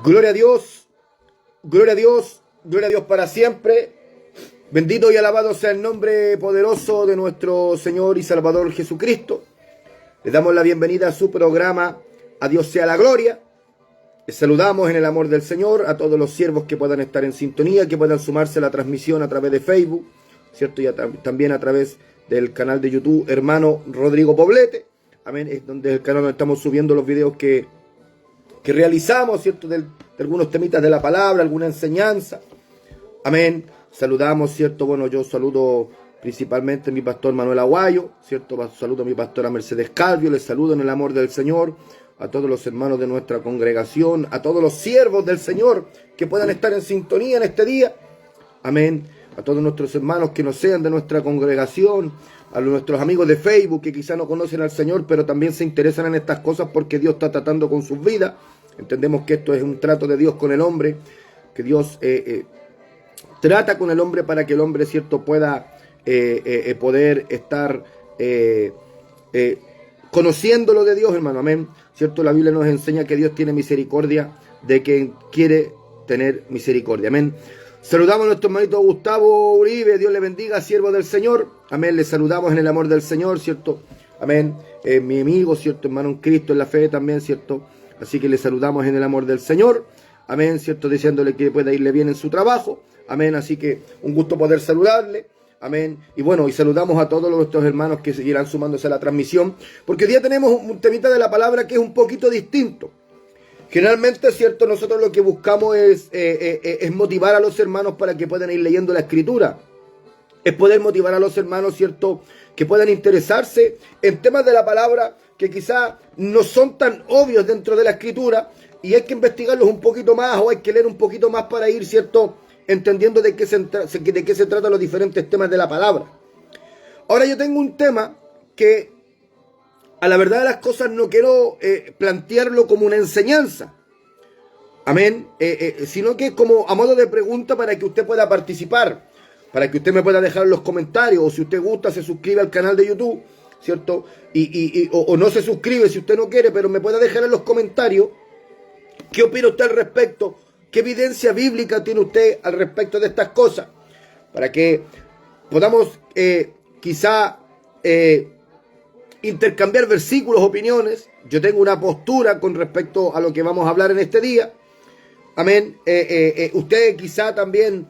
Gloria a Dios, gloria a Dios, gloria a Dios para siempre. Bendito y alabado sea el nombre poderoso de nuestro Señor y Salvador Jesucristo. Le damos la bienvenida a su programa, A Dios sea la gloria. Les saludamos en el amor del Señor a todos los siervos que puedan estar en sintonía, que puedan sumarse a la transmisión a través de Facebook, ¿cierto? Y también a través del canal de YouTube, hermano Rodrigo Poblete. Amén, es donde el canal donde estamos subiendo los videos que realizamos, ¿cierto? De algunos temitas de la palabra, alguna enseñanza. Amén. Saludamos, ¿cierto? Bueno, yo saludo principalmente a mi pastor Manuel Aguayo, ¿cierto? Saludo a mi pastora Mercedes Calvio, les saludo en el amor del Señor, a todos los hermanos de nuestra congregación, a todos los siervos del Señor que puedan estar en sintonía en este día. Amén. A todos nuestros hermanos que no sean de nuestra congregación, a nuestros amigos de Facebook que quizás no conocen al Señor, pero también se interesan en estas cosas porque Dios está tratando con sus vidas. Entendemos que esto es un trato de Dios con el hombre, que Dios trata con el hombre para que el hombre, ¿cierto?, pueda poder estar conociéndolo de Dios, hermano. Amén. ¿Cierto? La Biblia nos enseña que Dios tiene misericordia de quien quiere tener misericordia. Amén. Saludamos a nuestro hermanito Gustavo Uribe, Dios le bendiga, siervo del Señor. Amén, le saludamos en el amor del Señor, ¿cierto? Amén, mi amigo, ¿cierto? Hermano en Cristo, en la fe también, ¿cierto? Así que le saludamos en el amor del Señor. Amén, ¿cierto? Diciéndole que pueda irle bien en su trabajo. Amén, así que un gusto poder saludarle. Amén. Y bueno, y saludamos a todos nuestros hermanos que seguirán sumándose a la transmisión, porque hoy día tenemos un temita de la palabra que es un poquito distinto. Generalmente, ¿cierto? Nosotros lo que buscamos es motivar a los hermanos para que puedan ir leyendo la Escritura. Es poder motivar a los hermanos, ¿cierto? Que puedan interesarse en temas de la palabra que quizá no son tan obvios dentro de la Escritura y hay que investigarlos un poquito más o hay que leer un poquito más para ir, ¿cierto?, entendiendo de qué se tratan los diferentes temas de la palabra. Ahora yo tengo un tema que a la verdad de las cosas no quiero plantearlo como una enseñanza. Amén. Sino que es como a modo de pregunta para que usted pueda participar. Para que usted me pueda dejar los comentarios. O si usted gusta, se suscribe al canal de YouTube. ¿Cierto? O no se suscribe si usted no quiere. Pero me pueda dejar en los comentarios qué opina usted al respecto. ¿Qué evidencia bíblica tiene usted al respecto de estas cosas? Para que podamos quizá intercambiar versículos, opiniones. Yo tengo una postura con respecto a lo que vamos a hablar en este día. Amén. Usted quizá también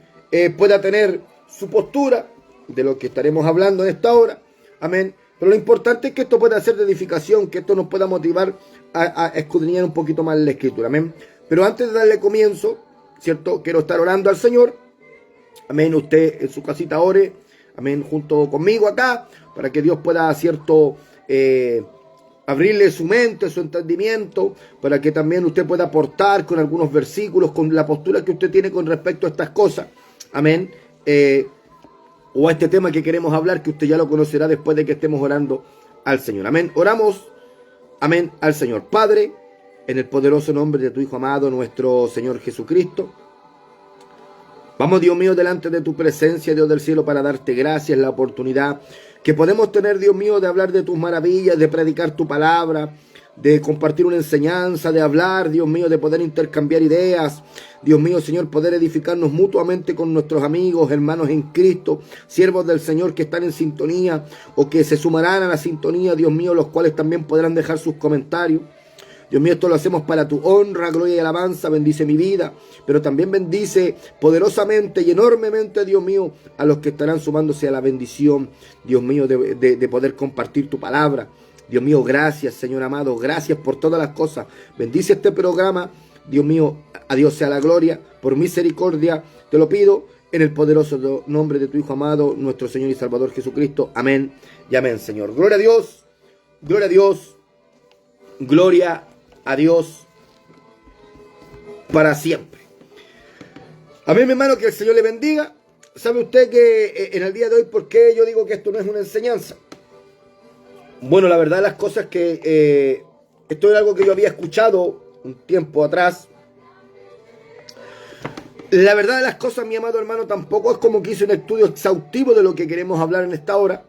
pueda tener su postura de lo que estaremos hablando en esta hora. Amén. Pero lo importante es que esto pueda ser de edificación, que esto nos pueda motivar a escudriñar un poquito más la Escritura. Amén. Pero antes de darle comienzo, ¿cierto? Quiero estar orando al Señor. Amén. Usted en su casita ore. Amén. Junto conmigo acá, para que Dios pueda, ¿cierto?, abrirle su mente, su entendimiento, para que también usted pueda aportar con algunos versículos, con la postura que usted tiene con respecto a estas cosas. Amén. O a este tema que queremos hablar, que usted ya lo conocerá después de que estemos orando al Señor. Amén. Oramos, amén, al Señor. Padre, en el poderoso nombre de tu Hijo amado, nuestro Señor Jesucristo. Vamos, Dios mío, delante de tu presencia, Dios del cielo, para darte gracias, la oportunidad que podemos tener, Dios mío, de hablar de tus maravillas, de predicar tu palabra, de compartir una enseñanza, de hablar, Dios mío, de poder intercambiar ideas. Dios mío, Señor, poder edificarnos mutuamente con nuestros amigos, hermanos en Cristo, siervos del Señor que están en sintonía o que se sumarán a la sintonía, Dios mío, los cuales también podrán dejar sus comentarios. Dios mío, esto lo hacemos para tu honra, gloria y alabanza. Bendice mi vida, pero también bendice poderosamente y enormemente, Dios mío, a los que estarán sumándose a la bendición, Dios mío, de poder compartir tu palabra. Dios mío, gracias, Señor amado, gracias por todas las cosas. Bendice este programa, Dios mío, a Dios sea la gloria, por misericordia, te lo pido, en el poderoso nombre de tu Hijo amado, nuestro Señor y Salvador Jesucristo. Amén y amén, Señor. Gloria a Dios, gloria a Dios, gloria a Dios para siempre. Amén, mi hermano, que el Señor le bendiga. ¿Sabe usted que en el día de hoy, por qué yo digo que esto no es una enseñanza? Bueno, la verdad de las cosas es que esto era algo que yo había escuchado un tiempo atrás. La verdad de las cosas, mi amado hermano, tampoco es como que hice un estudio exhaustivo de lo que queremos hablar en esta hora.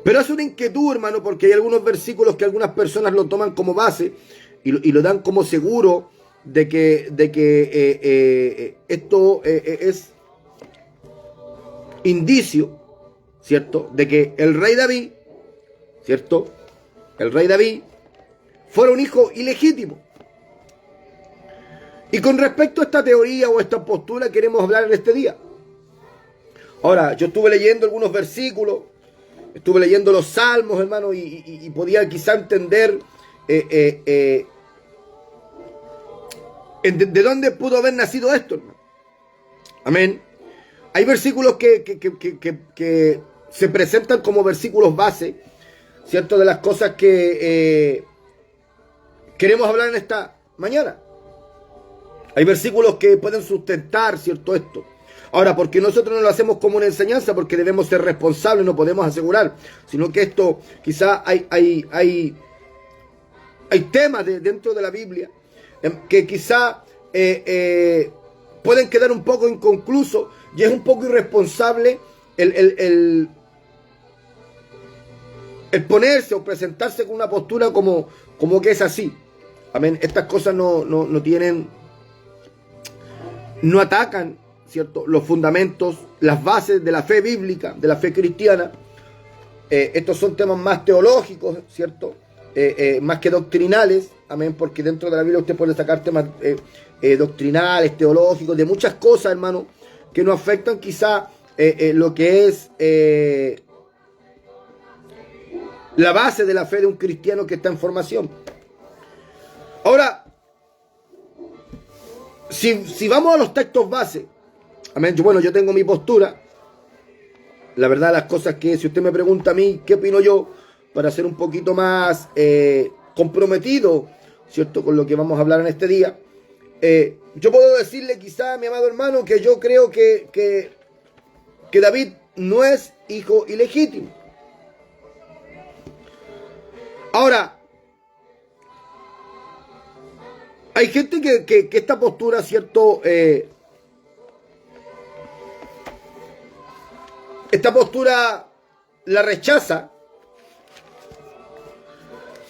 Pero es una inquietud, hermano, porque hay algunos versículos que algunas personas lo toman como base y lo dan como seguro de que esto es indicio, ¿cierto?, de que el rey David, ¿cierto?, el rey David fuera un hijo ilegítimo. Y con respecto a esta teoría o a esta postura queremos hablar en este día. Ahora, yo estuve leyendo algunos versículos, estuve leyendo los salmos, hermano, y podía quizá entender de dónde pudo haber nacido esto, hermano. Amén. Hay versículos que se presentan como versículos base, ¿cierto?, de las cosas que queremos hablar en esta mañana. Hay versículos que pueden sustentar, ¿cierto?, esto. Ahora, ¿por qué nosotros no lo hacemos como una enseñanza? Porque debemos ser responsables, no podemos asegurar, sino que esto quizá hay temas dentro de la Biblia que quizá pueden quedar un poco inconclusos, y es un poco irresponsable el ponerse o presentarse con una postura como que es así. Amén. Estas cosas no tienen, no atacan, ¿cierto?, los fundamentos, las bases de la fe bíblica, de la fe cristiana. Estos son temas más teológicos, ¿cierto?, más que doctrinales. Amén, porque dentro de la Biblia usted puede sacar temas doctrinales, teológicos, de muchas cosas, hermano, que no afectan quizá lo que es la base de la fe de un cristiano que está en formación. Ahora, si vamos a los textos base, amén, yo tengo mi postura. La verdad, las cosas que, si usted me pregunta a mí, ¿qué opino yo? Para ser un poquito más comprometido, ¿cierto?, con lo que vamos a hablar en este día. Yo puedo decirle quizá, mi amado hermano, que yo creo que David no es hijo ilegítimo. Ahora, hay gente que esta postura, ¿cierto?, esta postura la rechaza.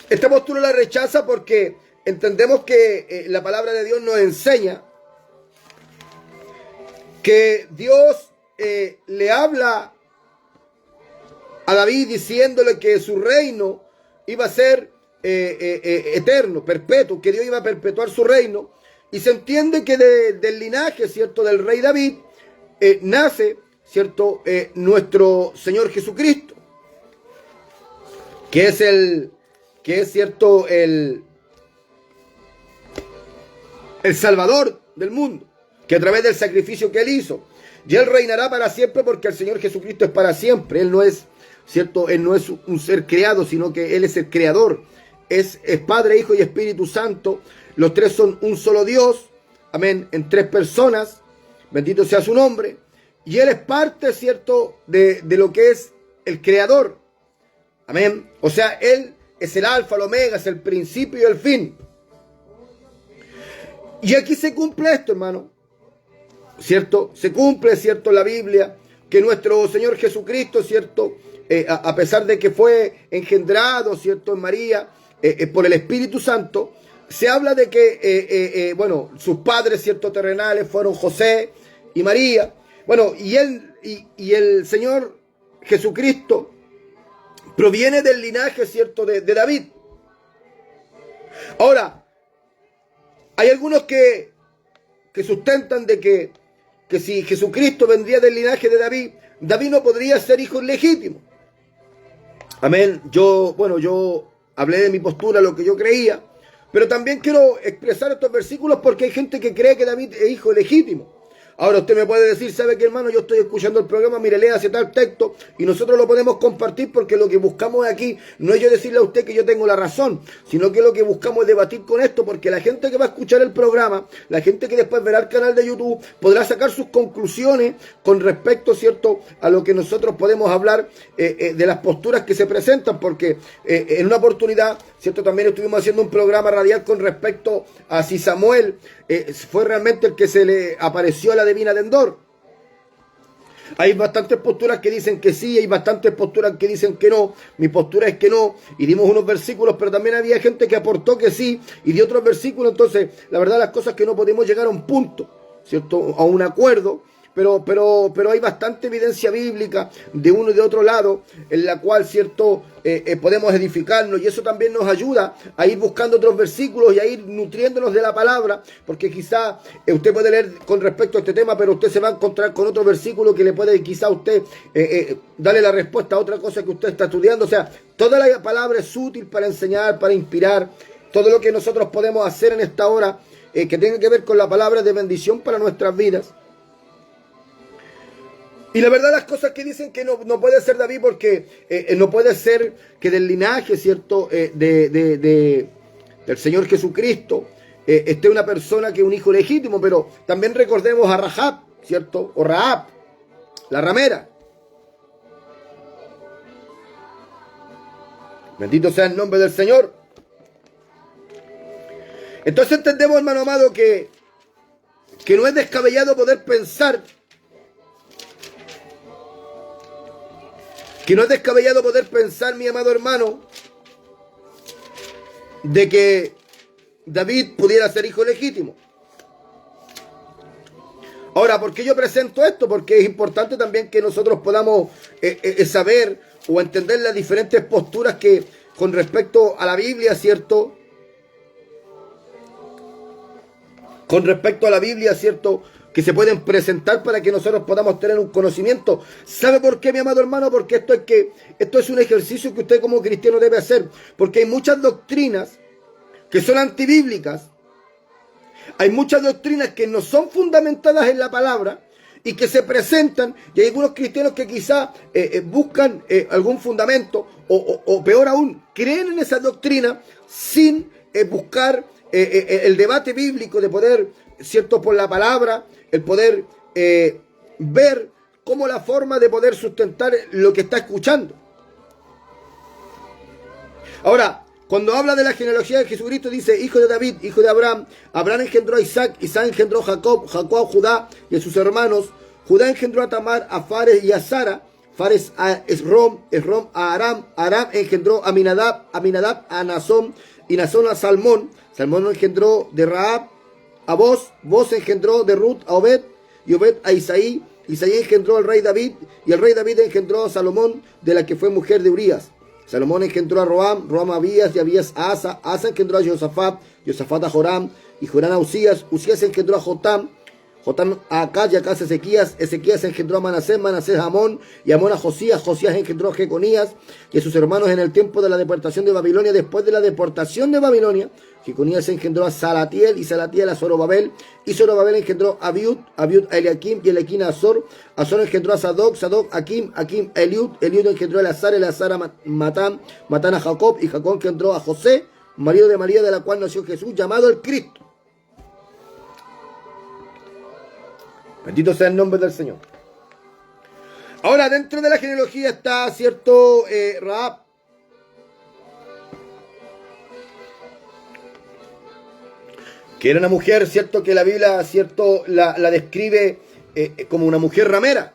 Esta postura la rechaza porque entendemos que la palabra de Dios nos enseña que Dios le habla a David diciéndole que su reino iba a ser eterno, perpetuo, que Dios iba a perpetuar su reino. Y se entiende que del linaje, ¿cierto?, del rey David nace, ¿cierto?, nuestro Señor Jesucristo, que es cierto el Salvador del mundo, que a través del sacrificio que Él hizo, y Él reinará para siempre, porque el Señor Jesucristo es para siempre. Él no es, ¿cierto?, Él no es un ser creado, sino que Él es el creador. Es Padre, Hijo y Espíritu Santo. Los tres son un solo Dios, amén, en tres personas. Bendito sea su nombre. Y Él es parte, ¿cierto?, de lo que es el creador. Amén. O sea, Él es el alfa, el omega, es el principio y el fin. Y aquí se cumple esto, hermano, ¿cierto? Se cumple, ¿cierto?, la Biblia, que nuestro Señor Jesucristo, ¿cierto?, a pesar de que fue engendrado, ¿cierto?, en María, por el Espíritu Santo, se habla de que, sus padres, ¿cierto?, terrenales fueron José y María. Bueno, y el Señor Jesucristo proviene del linaje, ¿cierto?, de David. Ahora, hay algunos que sustentan de que si Jesucristo vendría del linaje de David, David no podría ser hijo legítimo. Amén. Yo hablé de mi postura, lo que yo creía, pero también quiero expresar estos versículos porque hay gente que cree que David es hijo legítimo. Ahora usted me puede decir, ¿sabe qué, hermano? Yo estoy escuchando el programa, mire, léase tal texto y nosotros lo podemos compartir, porque lo que buscamos aquí no es yo decirle a usted que yo tengo la razón, sino que lo que buscamos es debatir con esto, porque la gente que va a escuchar el programa, la gente que después verá el canal de YouTube, podrá sacar sus conclusiones con respecto, ¿cierto?, a lo que nosotros podemos hablar de las posturas que se presentan, porque en una oportunidad, ¿cierto?, también estuvimos haciendo un programa radial con respecto a si Samuel fue realmente el que se le apareció a la divina de Endor. Hay bastantes posturas que dicen que sí, hay bastantes posturas que dicen que no. Mi postura es que no, y dimos unos versículos, pero también había gente que aportó que sí, y dio otros versículos. Entonces, la verdad, las cosas que no podemos llegar a un punto, ¿cierto? A un acuerdo. Pero hay bastante evidencia bíblica de uno y de otro lado en la cual, cierto, podemos edificarnos, y eso también nos ayuda a ir buscando otros versículos y a ir nutriéndonos de la palabra, porque quizá usted puede leer con respecto a este tema, pero usted se va a encontrar con otro versículo que le puede quizá a usted darle la respuesta a otra cosa que usted está estudiando. O sea, toda la palabra es útil para enseñar, para inspirar. Todo lo que nosotros podemos hacer en esta hora que tenga que ver con la palabra de bendición para nuestras vidas. Y la verdad, las cosas que dicen que no puede ser David, porque no puede ser que del linaje, ¿cierto?, del Señor Jesucristo esté una persona que es un hijo legítimo. Pero también recordemos a Rahab, ¿cierto?, o Rahab, la ramera. Bendito sea el nombre del Señor. Entonces entendemos, hermano amado, que no es descabellado poder pensar, mi amado hermano, de que David pudiera ser hijo legítimo. Ahora, ¿por qué yo presento esto? Porque es importante también que nosotros podamos saber o entender las diferentes posturas que con respecto a la Biblia, ¿cierto? Con respecto a la Biblia, ¿cierto?, que se pueden presentar para que nosotros podamos tener un conocimiento. ¿Sabe por qué, mi amado hermano? Porque esto es un ejercicio que usted como cristiano debe hacer. Porque hay muchas doctrinas que son antibíblicas. Hay muchas doctrinas que no son fundamentadas en la palabra y que se presentan, y hay algunos cristianos que quizá buscan algún fundamento o peor aún, creen en esa doctrina sin buscar el debate bíblico de poder, ¿cierto?, por la palabra, el poder ver cómo la forma de poder sustentar lo que está escuchando. Ahora, cuando habla de la genealogía de Jesucristo, dice hijo de David, hijo de Abraham. Abraham engendró a Isaac, Isaac engendró a Jacob, Jacob a Judá y a sus hermanos. Judá engendró a Tamar, a Fares y a Sara. Fares a Esrom, Esrom a Aram. Aram engendró a Aminadab, Aminadab a Nazón y Nazón a Salmón. Salmón engendró de Rahab a Boz, Boz engendró de Ruth a Obed, y Obed a Isaí. Isaí engendró al rey David, y el rey David engendró a Salomón, de la que fue mujer de Urías. Salomón engendró a Roam, Roam a Abías, y Abías a Asa. Asa engendró a Josafat, Josafat a Joram, y Joram a Usías. Usías engendró a Jotam, Jotam a Acaz, y Acaz a Ezequías. Ezequías engendró a Manasés, Manasés a Amón, y Amón a Josías. Josías engendró a Jeconías y a sus hermanos en el tiempo de la deportación de Babilonia. Después de la deportación de Babilonia, Jeconías engendró a Salatiel, y Salatiel a Zorobabel, y Zorobabel engendró a Abiud, Abiud a Eliakim, y Eliakim a Azor. Azor engendró a Sadoc, Sadoc a Akim, Akim a Eliud, Eliud engendró a Eleazar, Eleazar a Matán, Matán a Jacob, y Jacob engendró a José, marido de María, de la cual nació Jesús, llamado el Cristo. Bendito sea el nombre del Señor. Ahora, dentro de la genealogía está, ¿cierto?, Rahab. Que era una mujer, ¿cierto?, que la Biblia, ¿cierto?, la describe como una mujer ramera.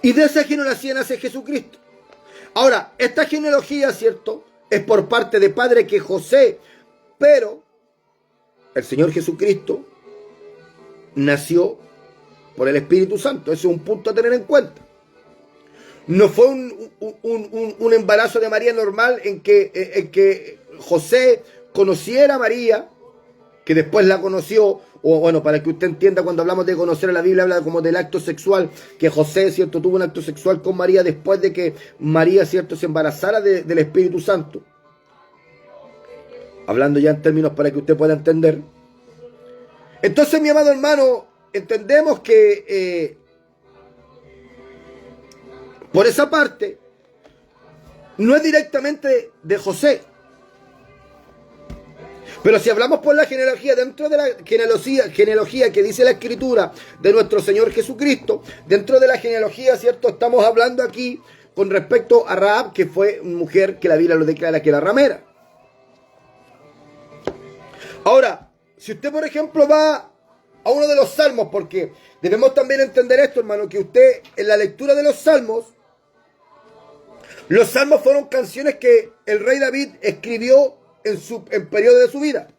Y de esa genealogía nace Jesucristo. Ahora, esta genealogía, ¿cierto?, es por parte de padre que José, pero el Señor Jesucristo nació por el Espíritu Santo. Ese es un punto a tener en cuenta. No fue un embarazo de María normal en que José conociera a María, que después la conoció, o bueno, para que usted entienda, cuando hablamos de conocer a la Biblia, habla como del acto sexual, que José, ¿cierto?, tuvo un acto sexual con María después de que María, ¿cierto?, se embarazara del Espíritu Santo. Hablando ya en términos para que usted pueda entender. Entonces, mi amado hermano, entendemos que por esa parte no es directamente de José. Pero si hablamos por la genealogía, dentro de la genealogía que dice la Escritura de nuestro Señor Jesucristo, dentro de la genealogía, ¿cierto?, estamos hablando aquí con respecto a Rahab, que fue una mujer que la Biblia lo declara que era ramera. Ahora, si usted, por ejemplo, va a uno de los salmos, porque debemos también entender esto, hermano, que usted en la lectura de los salmos fueron canciones que el rey David escribió en periodo de su vida.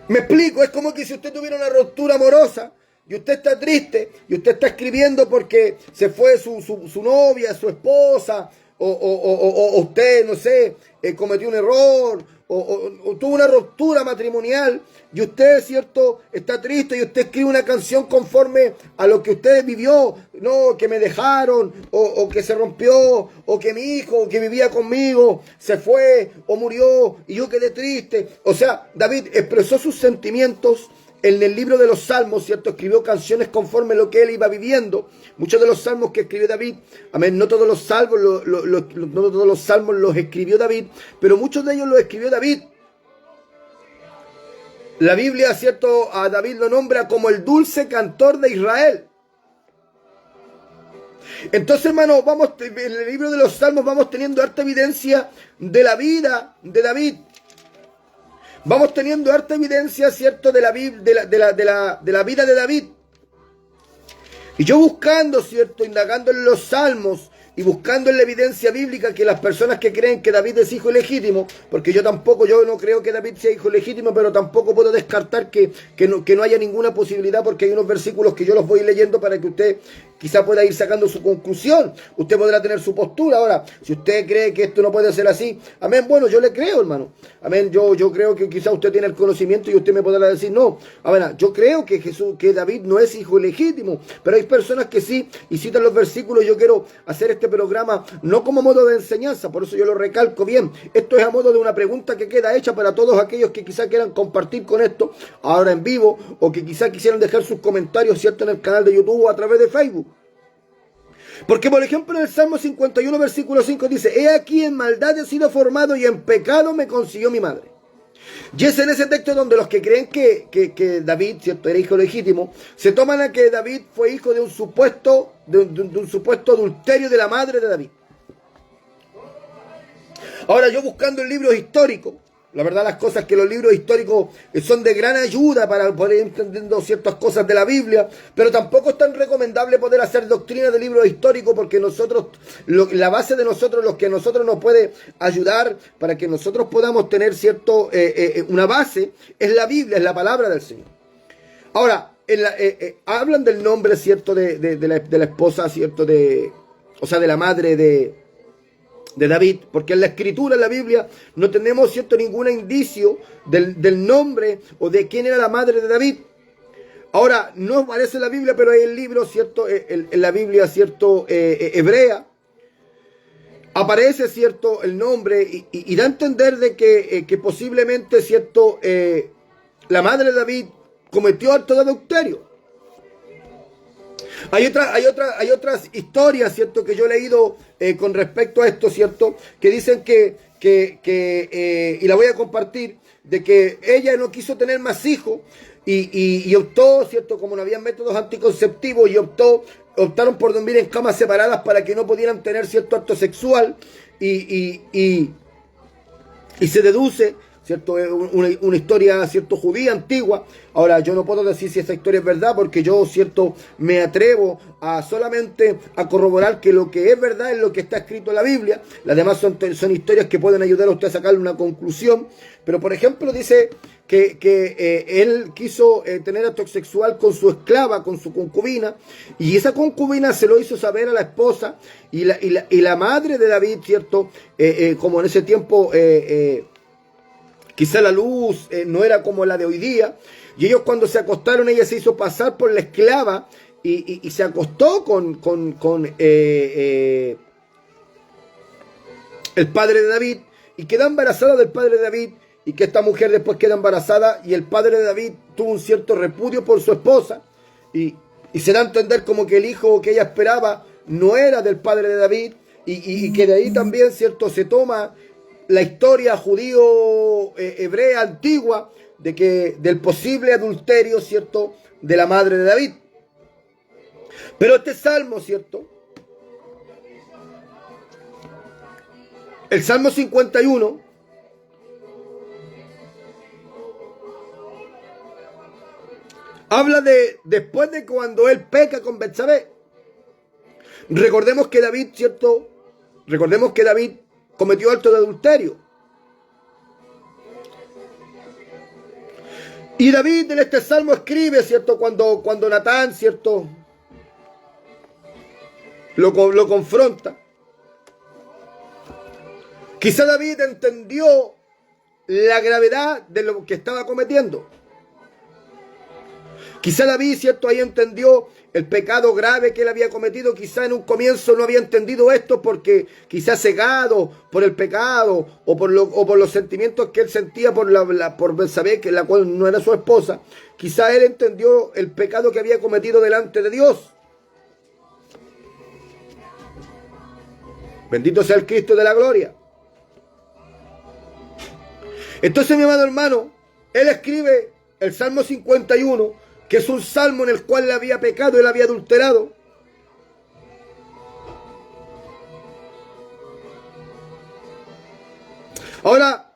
Me explico, es como que si usted tuviera una ruptura amorosa y usted está triste y usted está escribiendo porque se fue su novia, su esposa, o usted, no sé, cometió un error, o tuvo una ruptura matrimonial y usted, cierto, está triste y usted escribe una canción conforme a lo que usted vivió, no, que me dejaron, o que se rompió, o que mi hijo que vivía conmigo se fue o murió y yo quedé triste. O sea, David expresó sus sentimientos en el libro de los Salmos, ¿cierto? Escribió canciones conforme a lo que él iba viviendo. Muchos de los salmos que escribió David, amén, no todos los salmos, no todos los salmos los escribió David, pero muchos de ellos los escribió David. La Biblia, ¿cierto? A David lo nombra como el dulce cantor de Israel. Entonces, hermano, en el libro de los Salmos vamos teniendo harta evidencia de la vida de David. Vamos teniendo harta evidencia, ¿cierto?, de la vida de David. Y yo buscando, ¿cierto?, indagando en los salmos y buscando en la evidencia bíblica que las personas que creen que David es hijo ilegítimo, porque yo no creo que David sea hijo ilegítimo, pero tampoco puedo descartar que no haya ninguna posibilidad, porque hay unos versículos que yo los voy leyendo para que usted quizá pueda ir sacando su conclusión. Usted podrá tener su postura. Ahora, si usted cree que esto no puede ser así, amén, bueno, yo le creo, hermano. Amén, yo creo que quizá usted tiene el conocimiento y usted me podrá decir, no, a ver, yo creo que David no es hijo ilegítimo, pero hay personas que sí, y citan los versículos. Yo quiero hacer este programa no como modo de enseñanza, por eso yo lo recalco bien. Esto es a modo de una pregunta que queda hecha para todos aquellos que quizá quieran compartir con esto ahora en vivo, o que quizá quisieran dejar sus comentarios, ¿cierto?, en el canal de YouTube o a través de Facebook. Porque, por ejemplo, en el Salmo 51, versículo 5 dice: he aquí en maldad he sido formado y en pecado me concibió mi madre. Y es en ese texto donde los que creen que David, ¿cierto?, era hijo legítimo, se toman a que David fue hijo de un supuesto adulterio de la madre de David. Ahora, yo buscando en libros históricos, la verdad, las cosas que los libros históricos son de gran ayuda para poder ir entendiendo ciertas cosas de la Biblia, pero tampoco es tan recomendable poder hacer doctrina de libros históricos, porque la base de nosotros, lo que a nosotros nos puede ayudar para que nosotros podamos tener una base, es la Biblia, es la palabra del Señor. Ahora, hablan del nombre, ¿cierto?, de la esposa, ¿cierto?, de la madre de David, porque en la escritura, en la Biblia, no tenemos, ¿cierto?, ningún indicio del nombre o de quién era la madre de David. Ahora, no aparece en la Biblia, pero hay el libro, ¿cierto?, en la Biblia, ¿cierto?, hebrea, aparece, ¿cierto?, el nombre y da a entender de que posiblemente, ¿cierto?, la madre de David cometió acto de adulterio. Hay otras historias, ¿cierto?, que yo he leído con respecto a esto, ¿cierto?, que dicen y la voy a compartir, de que ella no quiso tener más hijos y optó, ¿cierto?, como no había métodos anticonceptivos, y optaron por dormir en camas separadas para que no pudieran tener cierto acto sexual, y se deduce, ¿cierto?, una historia, ¿cierto?, judía antigua. Ahora, yo no puedo decir si esta historia es verdad, porque yo, ¿cierto?, me atrevo solamente a corroborar que lo que es verdad es lo que está escrito en la Biblia. Las demás son historias que pueden ayudar a usted a sacarle una conclusión. Pero, por ejemplo, dice que él quiso tener acto sexual con su esclava, con su concubina, y esa concubina se lo hizo saber a la esposa, y la madre de David, ¿cierto?, como en ese tiempo quizá la luz no era como la de hoy día, y ellos cuando se acostaron, ella se hizo pasar por la esclava y se acostó con el padre de David, y quedó embarazada del padre de David, y que esta mujer después queda embarazada, y el padre de David tuvo un cierto repudio por su esposa, y se da a entender como que el hijo que ella esperaba no era del padre de David, y que de ahí también, ¿cierto?, se toma la historia judío hebrea antigua del posible adulterio, ¿cierto?, de la madre de David. Pero este salmo, ¿cierto?, el Salmo 51, Habla de después de cuando él peca con Betsabé. Recordemos que David, ¿cierto? Recordemos que David cometió acto de adulterio. Y David en este salmo escribe, ¿cierto? Cuando Natán, ¿cierto? Lo confronta. Quizá David entendió la gravedad de lo que estaba cometiendo. Quizá David, ¿cierto? Ahí entendió el pecado grave que él había cometido. Quizá en un comienzo no había entendido esto porque quizá cegado por el pecado o por los sentimientos que él sentía por Betsabé, que la cual no era su esposa. Quizá él entendió el pecado que había cometido delante de Dios. Bendito sea el Cristo de la gloria. Entonces, mi amado hermano, él escribe el Salmo 51, que es un salmo en el cual él había pecado, él había adulterado. Ahora,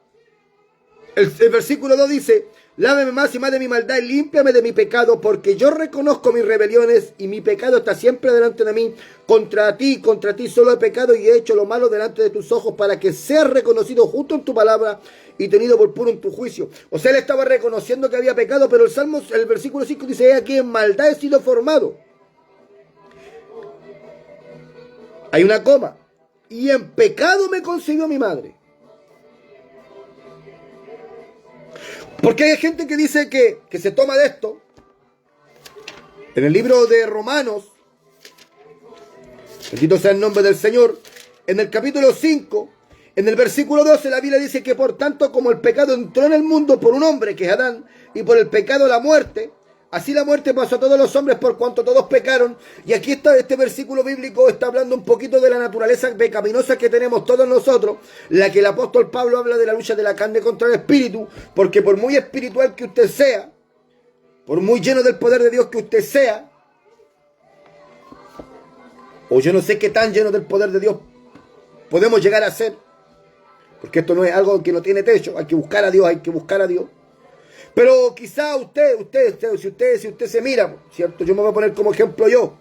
el versículo 2 dice: lávame más y más de mi maldad y límpiame de mi pecado, porque yo reconozco mis rebeliones y mi pecado está siempre delante de mí. Contra ti solo he pecado y he hecho lo malo delante de tus ojos, para que seas reconocido justo en tu palabra y tenido por puro en tu juicio. O sea, él estaba reconociendo que había pecado, pero el versículo 5 dice: he aquí en maldad he sido formado. Hay una coma. Y en pecado me concibió mi madre. Porque hay gente que dice que se toma de esto. En el libro de Romanos, bendito sea el nombre del Señor, en el capítulo 5, en el versículo 12, la Biblia dice que por tanto como el pecado entró en el mundo por un hombre, que es Adán, y por el pecado la muerte, así la muerte pasó a todos los hombres por cuanto todos pecaron. Y aquí está este versículo bíblico, está hablando un poquito de la naturaleza pecaminosa que tenemos todos nosotros, la que el apóstol Pablo habla de la lucha de la carne contra el espíritu, porque por muy espiritual que usted sea, por muy lleno del poder de Dios que usted sea, o yo no sé qué tan lleno del poder de Dios podemos llegar a ser, porque esto no es algo que no tiene techo, hay que buscar a Dios, hay que buscar a Dios. Pero quizá si usted se mira, ¿cierto? Yo me voy a poner como ejemplo yo.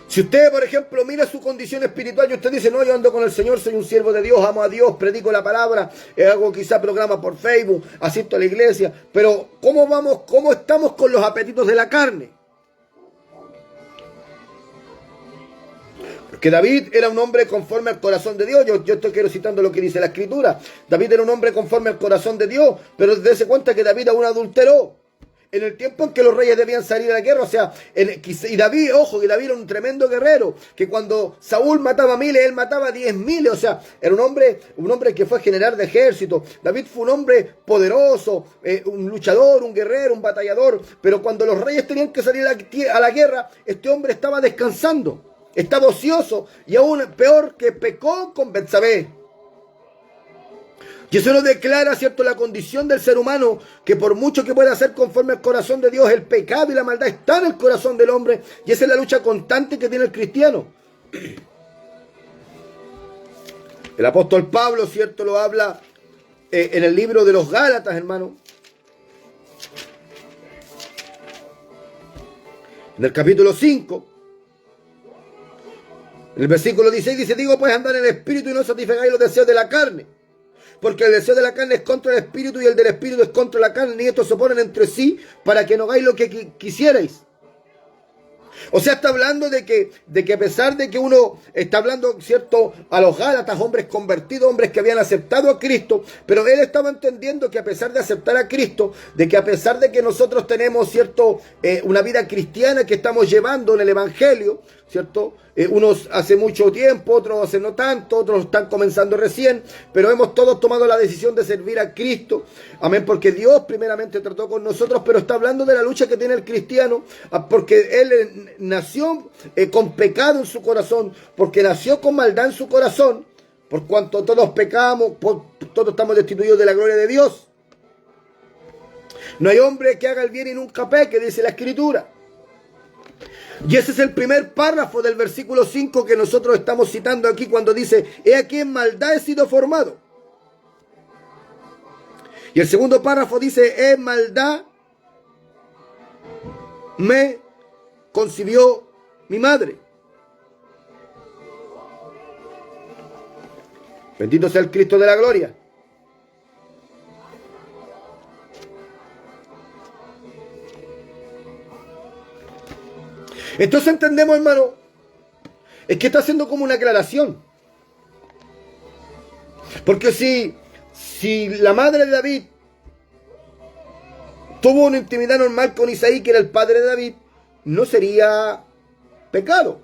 Si usted, por ejemplo, mira su condición espiritual y usted dice: no, yo ando con el Señor, soy un siervo de Dios, amo a Dios, predico la palabra, hago quizá programa por Facebook, asisto a la iglesia, pero ¿cómo estamos con los apetitos de la carne? Que David era un hombre conforme al corazón de Dios. Yo estoy citando lo que dice la Escritura. David era un hombre conforme al corazón de Dios, pero dése cuenta que David aún adulteró en el tiempo en que los reyes debían salir a la guerra. O sea, y David, ojo, que David era un tremendo guerrero, que cuando Saúl mataba a miles, él mataba a 10.000. O sea, era un hombre que fue general de ejército. David fue un hombre poderoso, un luchador, un guerrero, un batallador, pero cuando los reyes tenían que salir a la guerra, este hombre estaba descansando. Estaba ocioso y aún peor, que pecó con Betsabé. Y eso nos declara, ¿cierto?, la condición del ser humano, que por mucho que pueda ser conforme al corazón de Dios, el pecado y la maldad están en el corazón del hombre, y esa es la lucha constante que tiene el cristiano. El apóstol Pablo, ¿cierto?, lo habla en el libro de los Gálatas, hermano. En el capítulo 5. En el versículo 16 dice: digo pues, andar en el espíritu y no satisfagáis los deseos de la carne, porque el deseo de la carne es contra el espíritu y el del espíritu es contra la carne, y estos se oponen entre sí para que no hagáis lo que quisierais. O sea, está hablando de que a pesar de que uno está hablando, ¿cierto?, a los Gálatas, hombres convertidos, hombres que habían aceptado a Cristo, pero él estaba entendiendo que a pesar de aceptar a Cristo, de que a pesar de que nosotros tenemos, ¿cierto?, una vida cristiana que estamos llevando en el Evangelio, ¿cierto? Unos hace mucho tiempo, otros hace no tanto, otros están comenzando recién, pero hemos todos tomado la decisión de servir a Cristo. Amén, porque Dios primeramente trató con nosotros, pero está hablando de la lucha que tiene el cristiano, porque él nació con pecado en su corazón, porque nació con maldad en su corazón, por cuanto todos pecamos, todos estamos destituidos de la gloria de Dios. No hay hombre que haga el bien y nunca peque, dice la Escritura. Y ese es el primer párrafo del versículo 5 que nosotros estamos citando aquí, cuando dice: he aquí en maldad he sido formado. Y el segundo párrafo dice: en maldad me concibió mi madre. Bendito sea el Cristo de la gloria. Entonces entendemos, hermano, es que está haciendo como una aclaración. Porque si la madre de David tuvo una intimidad normal con Isaí, que era el padre de David, no sería pecado.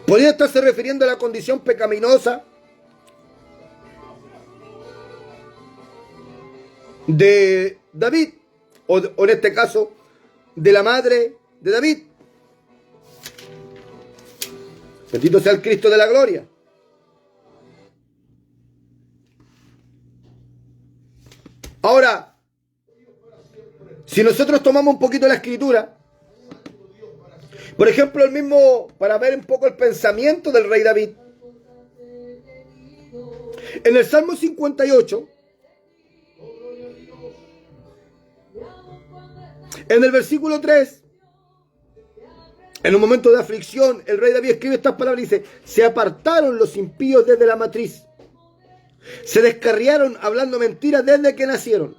Podría estarse refiriendo a la condición pecaminosa de David, o en este caso, de la madre de David. Bendito sea el Cristo de la gloria. Ahora, si nosotros tomamos un poquito la escritura, por ejemplo, el mismo, para ver un poco el pensamiento del rey David, en el Salmo 58, en el versículo 3, en un momento de aflicción, el rey David escribe estas palabras y dice: se apartaron los impíos desde la matriz, se descarriaron hablando mentiras desde que nacieron.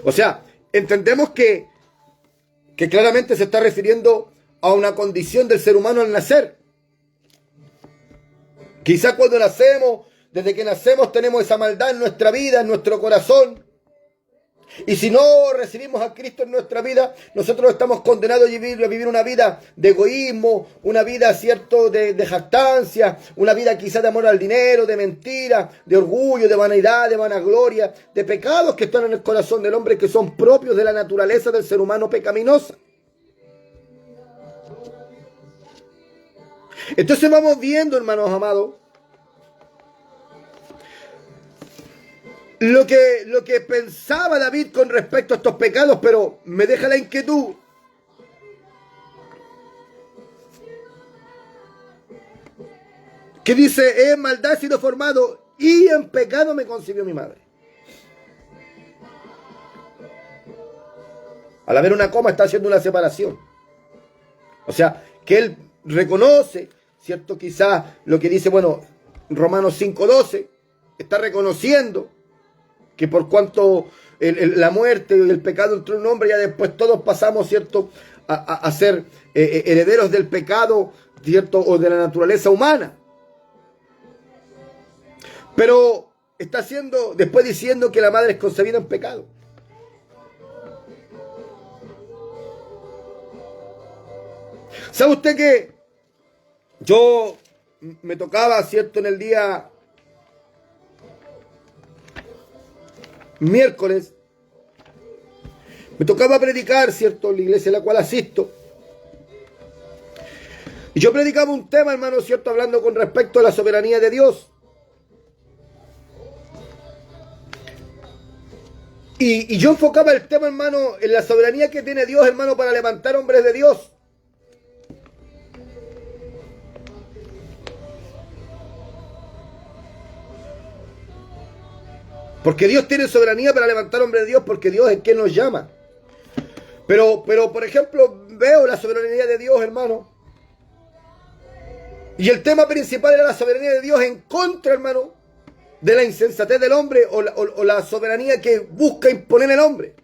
O sea, entendemos que claramente se está refiriendo a una condición del ser humano al nacer. Quizá cuando nacemos, desde que nacemos, tenemos esa maldad en nuestra vida, en nuestro corazón. Y si no recibimos a Cristo en nuestra vida, nosotros estamos condenados a vivir una vida de egoísmo, una vida, cierto, de jactancia, una vida quizá de amor al dinero, de mentira, de orgullo, de vanidad, de vanagloria, de pecados que están en el corazón del hombre, que son propios de la naturaleza del ser humano pecaminosa. Entonces vamos viendo, hermanos amados, lo que pensaba David con respecto a estos pecados, pero me deja la inquietud. Que dice: en maldad he sido formado y en pecado me concibió mi madre. Al haber una coma está haciendo una separación. O sea, que él reconoce, ¿cierto? Quizás lo que dice, bueno, Romanos 5:12, está reconociendo que por cuanto la muerte y el pecado entró en un hombre, ya después todos pasamos, ¿cierto?, a ser herederos del pecado, ¿cierto?, o de la naturaleza humana. Pero está después diciendo que la madre es concebida en pecado. ¿Sabe usted que yo me tocaba, ¿cierto?, en el día miércoles, me tocaba predicar, ¿cierto?, en la iglesia a la cual asisto. Y yo predicaba un tema, hermano, ¿cierto?, hablando con respecto a la soberanía de Dios. Y yo enfocaba el tema, hermano, en la soberanía que tiene Dios, hermano, para levantar hombres de Dios. Porque Dios tiene soberanía para levantar hombres de Dios, porque Dios es quien nos llama. Pero, por ejemplo, veo la soberanía de Dios, hermano. Y el tema principal era la soberanía de Dios en contra, hermano, de la insensatez del hombre o la soberanía que busca imponer el hombre.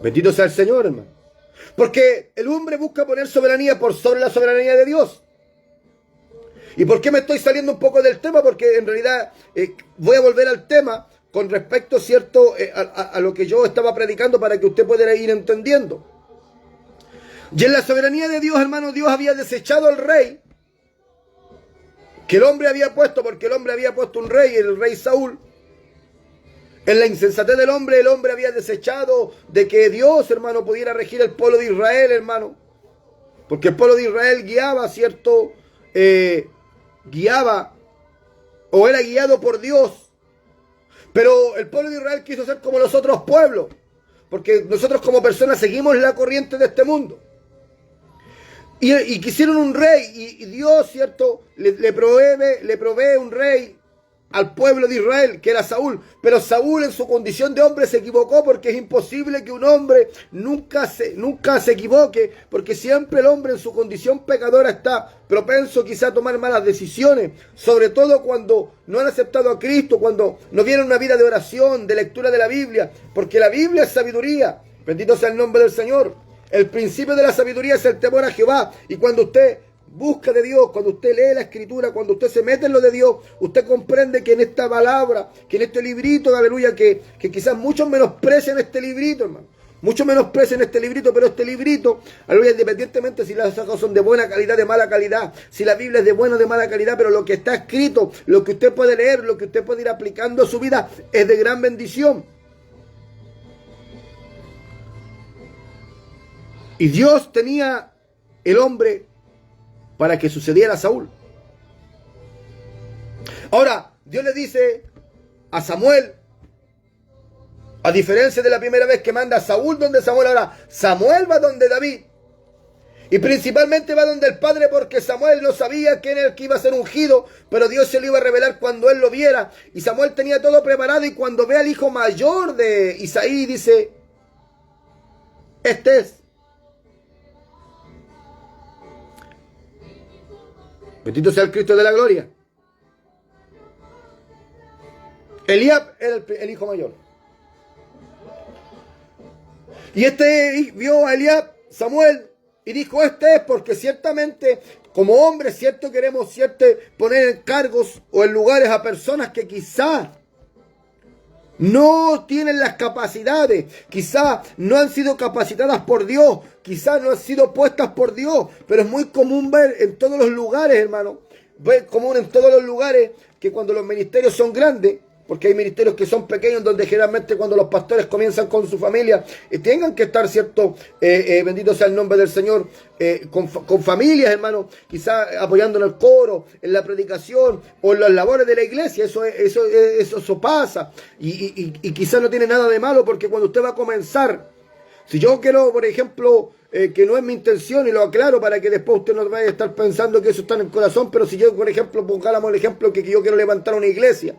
Bendito sea el Señor, hermano. Porque el hombre busca poner soberanía por sobre la soberanía de Dios. ¿Y por qué me estoy saliendo un poco del tema? Porque en realidad voy a volver al tema con respecto, ¿cierto?, a lo que yo estaba predicando, para que usted pueda ir entendiendo. Y en la soberanía de Dios, hermano, Dios había desechado al rey que el hombre había puesto, porque el hombre había puesto un rey, el rey Saúl. En la insensatez del hombre, el hombre había desechado de que Dios, hermano, pudiera regir el pueblo de Israel, hermano. Porque el pueblo de Israel guiaba, ¿cierto?, guiaba o era guiado por Dios. Pero el pueblo de Israel quiso ser como los otros pueblos, porque nosotros como personas seguimos la corriente de este mundo. Y quisieron un rey, y Dios, ¿cierto?, le provee un rey al pueblo de Israel, que era Saúl. Pero Saúl en su condición de hombre se equivocó, porque es imposible que un hombre nunca se equivoque, porque siempre el hombre en su condición pecadora está propenso quizá a tomar malas decisiones, sobre todo cuando no han aceptado a Cristo, cuando no vienen una vida de oración, de lectura de la Biblia, porque la Biblia es sabiduría. Bendito sea el nombre del Señor. El principio de la sabiduría es el temor a Jehová, y cuando usted busca de Dios, cuando usted lee la Escritura, cuando usted se mete en lo de Dios, usted comprende que en esta palabra, que en este librito, aleluya, que quizás muchos menosprecian este librito, hermano. Muchos menosprecian este librito, pero este librito, aleluya, independientemente si las hojas son de buena calidad, de mala calidad, si la Biblia es de buena o de mala calidad, pero lo que está escrito, lo que usted puede leer, lo que usted puede ir aplicando a su vida, es de gran bendición. Y Dios tenía el hombre para que sucediera a Saúl. Ahora, Dios le dice a Samuel, a diferencia de la primera vez que manda a Saúl donde Samuel, ahora Samuel va donde David. Y principalmente va donde el padre, porque Samuel no sabía quién era el que iba a ser ungido, pero Dios se lo iba a revelar cuando él lo viera. Y Samuel tenía todo preparado, y cuando ve al hijo mayor de Isaí, dice, este es. Bendito sea el Cristo de la gloria. Eliab era el hijo mayor. Y vio a Eliab, Samuel, y dijo, este es, porque ciertamente, como hombres, cierto, queremos poner en cargos o en lugares a personas que quizá no tienen las capacidades, quizá no han sido capacitadas por Dios, quizá no han sido puestas por Dios, pero es muy común ver en todos los lugares, hermano, ver común en todos los lugares que cuando los ministerios son grandes, porque hay ministerios que son pequeños, donde generalmente cuando los pastores comienzan con su familia, tengan que estar, ¿cierto? Bendito sea el nombre del Señor, con familias, hermano, quizás apoyando en el coro, en la predicación o en las labores de la iglesia. Eso pasa. Y quizás no tiene nada de malo, porque cuando usted va a comenzar, si yo quiero, por ejemplo, que no es mi intención, y lo aclaro para que después usted no vaya a estar pensando que eso está en el corazón, pero si yo, por ejemplo, pongamos el ejemplo que yo quiero levantar una iglesia,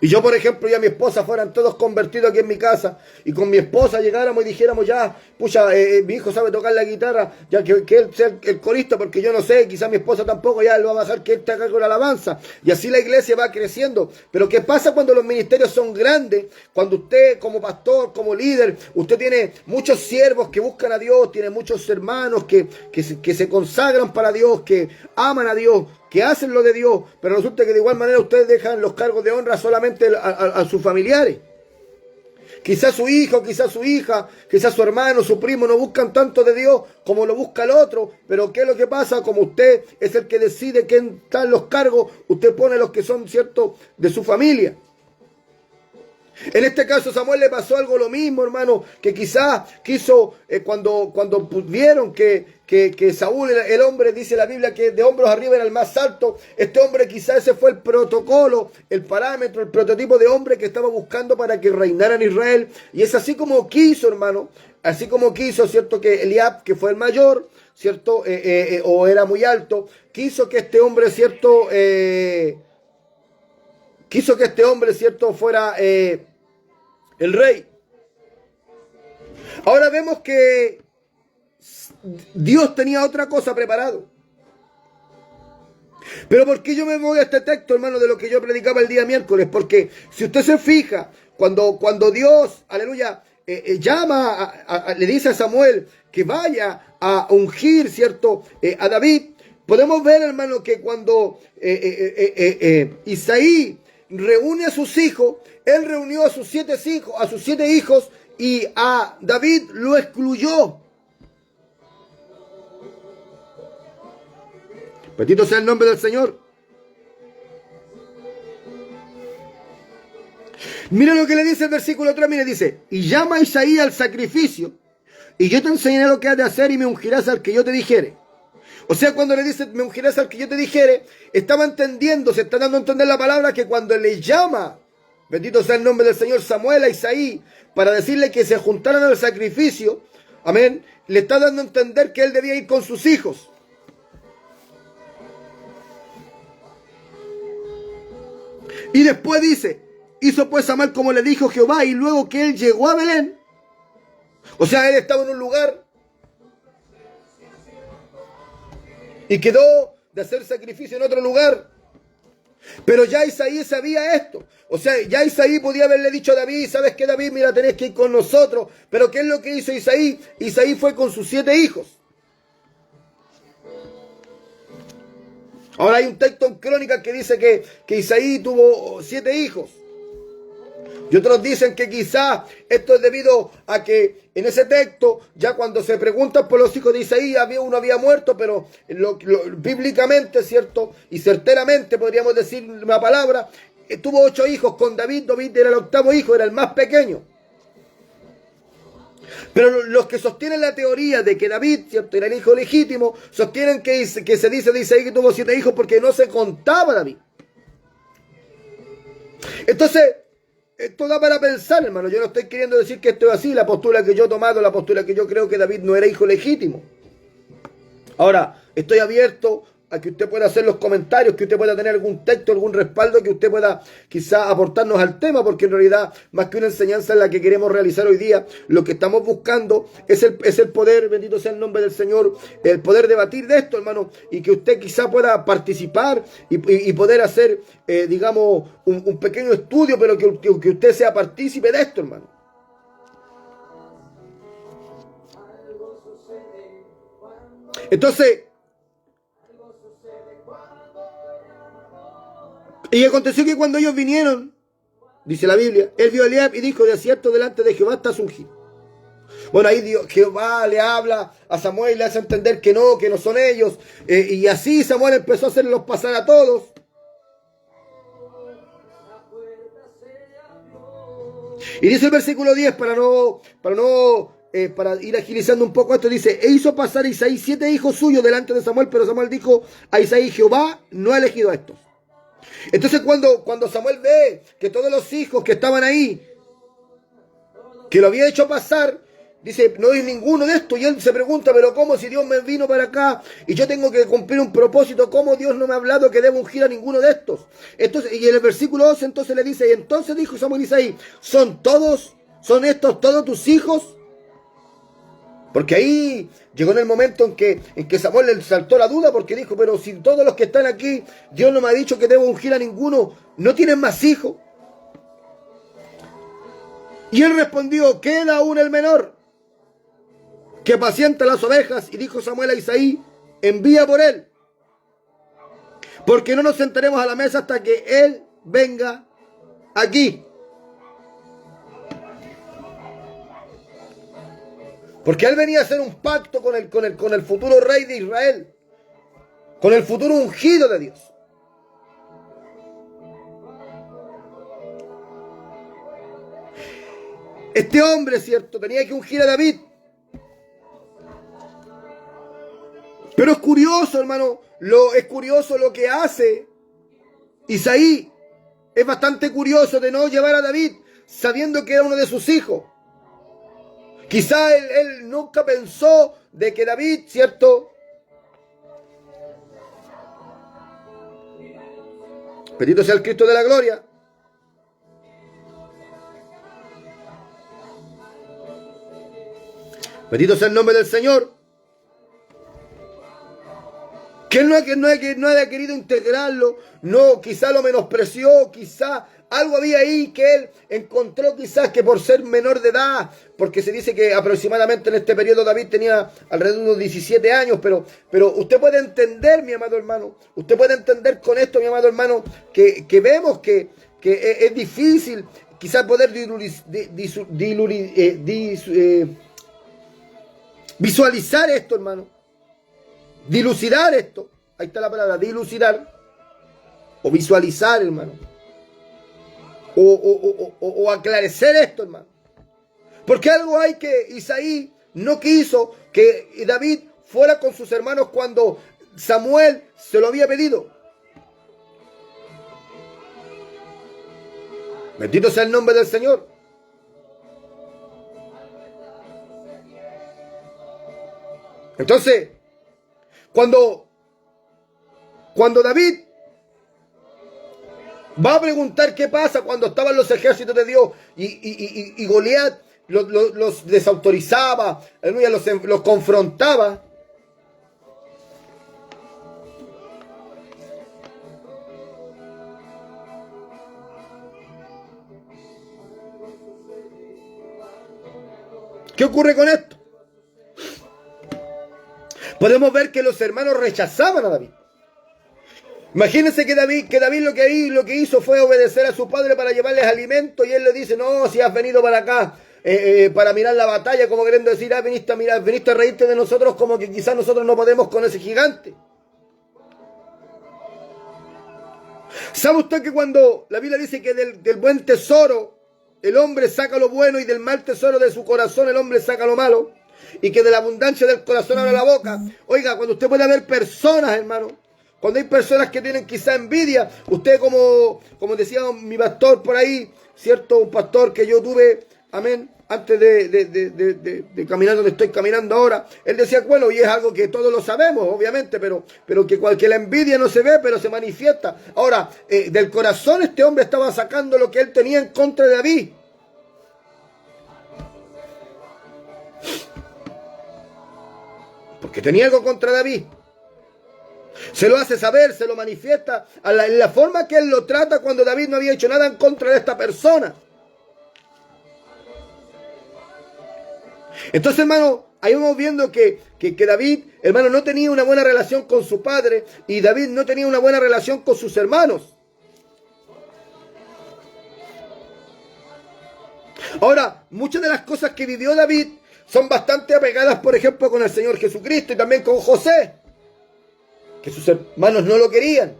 y yo, por ejemplo, y a mi esposa fueran todos convertidos aquí en mi casa, y con mi esposa llegáramos y dijéramos, ya, pucha, mi hijo sabe tocar la guitarra, ya que él sea el corista, porque yo no sé, quizás mi esposa tampoco, ya él va a bajar que él te haga con la alabanza, y así la iglesia va creciendo. Pero ¿qué pasa cuando los ministerios son grandes? Cuando usted, como pastor, como líder, usted tiene muchos siervos que buscan a Dios, tiene muchos hermanos que se consagran para Dios, que aman a Dios, que hacen lo de Dios, pero resulta que de igual manera ustedes dejan los cargos de honra solamente a sus familiares. Quizás su hijo, quizás su hija, quizás su hermano, su primo no buscan tanto de Dios como lo busca el otro, pero ¿qué es lo que pasa? Como usted es el que decide quién está en los cargos, usted pone los que son, ¿cierto?, de su familia. En este caso Samuel le pasó algo lo mismo, hermano, que quizás quiso, cuando vieron que Saúl, el hombre, dice la Biblia, que de hombros arriba era el más alto, este hombre quizás ese fue el protocolo, el parámetro, el prototipo de hombre que estaba buscando para que reinara en Israel. Y es así como quiso, hermano, así como quiso, ¿cierto?, que Eliab, que fue el mayor, ¿cierto?, o era muy alto, quiso que este hombre, ¿cierto?, fuera el rey. Ahora vemos que Dios tenía otra cosa preparado. Pero ¿por qué yo me voy a este texto, hermano, de lo que yo predicaba el día miércoles? Porque si usted se fija, cuando Dios, aleluya, le dice a Samuel que vaya a ungir, ¿cierto?, a David, podemos ver, hermano, que cuando Isaí reúne a sus hijos, él reunió a sus 7 hijos, y a David lo excluyó. Bendito sea el nombre del Señor. Mira lo que le dice el versículo 3, mire, dice, y llama a Isaí al sacrificio, y yo te enseñaré lo que has de hacer, y me ungirás al que yo te dijere. O sea, cuando le dice, me ungirás al que yo te dijere, estaba entendiendo, se está dando a entender la palabra, que cuando le llama, bendito sea el nombre del Señor, Samuel a Isaí, para decirle que se juntaran al sacrificio, amén, le está dando a entender que él debía ir con sus hijos. Y después dice, hizo pues Samuel como le dijo Jehová, y luego que él llegó a Belén, o sea, él estaba en un lugar y quedó de hacer sacrificio en otro lugar. Pero ya Isaí sabía esto. O sea, ya Isaí podía haberle dicho a David, ¿sabes qué, David? Mira, tenés que ir con nosotros. Pero ¿qué es lo que hizo Isaí? Isaí fue con sus 7 hijos. Ahora hay un texto en Crónicas que dice que Isaí tuvo 7 hijos. Y otros dicen que quizás esto es debido a que en ese texto, ya cuando se preguntan por los hijos de Isaí, uno había muerto, pero bíblicamente, ¿cierto? Y certeramente, podríamos decir una palabra, tuvo 8 hijos con David. David era el 8º hijo, era el más pequeño. Pero los que sostienen la teoría de que David, ¿cierto?, era el hijo legítimo, sostienen que se dice de Isaí que tuvo 7 hijos porque no se contaba David. Entonces, esto da para pensar, hermano. Yo no estoy queriendo decir que esto es así. La postura que yo he tomado, la postura que yo creo que David no era hijo legítimo. Ahora, estoy abierto a que usted pueda hacer los comentarios, que usted pueda tener algún texto, algún respaldo, que usted pueda quizá aportarnos al tema, porque en realidad, más que una enseñanza en la que queremos realizar hoy día, lo que estamos buscando es el poder, bendito sea el nombre del Señor, el poder debatir de esto, hermano, y que usted quizá pueda participar y poder hacer, digamos, un pequeño estudio, pero que usted sea partícipe de esto, hermano. Entonces, y aconteció que cuando ellos vinieron, dice la Biblia, él vio a Eliab y dijo, de cierto delante de Jehová estás ungido. Bueno, ahí Jehová le habla a Samuel y le hace entender que no son ellos. Y así Samuel empezó a hacerlos pasar a todos. Y dice el versículo 10, para ir agilizando un poco esto, dice, e hizo pasar a Isaí 7 hijos suyos delante de Samuel, pero Samuel dijo a Isaí, Jehová no ha elegido a estos. Entonces cuando Samuel ve que todos los hijos que estaban ahí, que lo había hecho pasar, dice, no hay ninguno de estos. Y él se pregunta, pero ¿cómo si Dios me vino para acá y yo tengo que cumplir un propósito? ¿Cómo Dios no me ha hablado que debo ungir a ninguno de estos? Entonces, y en el versículo 11 entonces le dice, y entonces dijo Samuel a Isaí, ¿son estos todos tus hijos? Porque ahí llegó en el momento en que Samuel le saltó la duda, porque dijo, pero si todos los que están aquí, Dios no me ha dicho que debo ungir a ninguno, ¿no tienen más hijos? Y él respondió, queda aún el menor, que apacienta las ovejas. Y dijo Samuel a Isaí, envía por él, porque no nos sentaremos a la mesa hasta que él venga aquí. Porque él venía a hacer un pacto con el futuro rey de Israel, con el futuro ungido de Dios. Este hombre, cierto, tenía que ungir a David. Pero es curioso, hermano, es curioso lo que hace Isaí. Es bastante curioso de no llevar a David sabiendo que era uno de sus hijos. Quizá él nunca pensó de que David, ¿cierto? Bendito sea el Cristo de la gloria. Bendito sea el nombre del Señor. Que él no haya querido integrarlo. No, quizá lo menospreció, quizá algo había ahí que él encontró, quizás que por ser menor de edad, porque se dice que aproximadamente en este periodo David tenía alrededor de unos 17 años, pero usted puede entender, mi amado hermano, usted puede entender con esto, mi amado hermano, que vemos que es difícil quizás poder visualizar esto, hermano, dilucidar esto, ahí está la palabra, dilucidar, o visualizar, hermano, o aclarecer esto, hermano. Porque algo hay que Isaí no quiso que David fuera con sus hermanos cuando Samuel se lo había pedido. Bendito sea el nombre del Señor. Entonces, cuando David va a preguntar qué pasa cuando estaban los ejércitos de Dios y Goliat los desautorizaba, aleluya, los confrontaba. ¿Qué ocurre con esto? Podemos ver que los hermanos rechazaban a David. Imagínense que David lo que hizo fue obedecer a su padre para llevarles alimento, y él le dice: no, si has venido para acá para mirar la batalla, como queriendo decir, viniste a mirar, viniste a reírte de nosotros, como que quizás nosotros no podemos con ese gigante. ¿Sabe usted que cuando la Biblia dice que del buen tesoro el hombre saca lo bueno, y del mal tesoro de su corazón el hombre saca lo malo, y que de la abundancia del corazón abre la boca? Oiga, cuando usted puede ver personas, hermano, cuando hay personas que tienen quizá envidia, usted como decía mi pastor por ahí, ¿cierto? Un pastor que yo tuve, amén, antes de caminar donde estoy caminando ahora, él decía, bueno, y es algo que todos lo sabemos, obviamente, pero que la envidia no se ve, pero se manifiesta. Ahora, del corazón este hombre estaba sacando lo que él tenía en contra de David. Porque tenía algo contra David. Se lo hace saber, se lo manifiesta en la forma que él lo trata cuando David no había hecho nada en contra de esta persona. Entonces, hermano, ahí vamos viendo que David, hermano, no tenía una buena relación con su padre, y David no tenía una buena relación con sus hermanos. Ahora, muchas de las cosas que vivió David son bastante apegadas, por ejemplo, con el Señor Jesucristo y también con José, que sus hermanos no lo querían.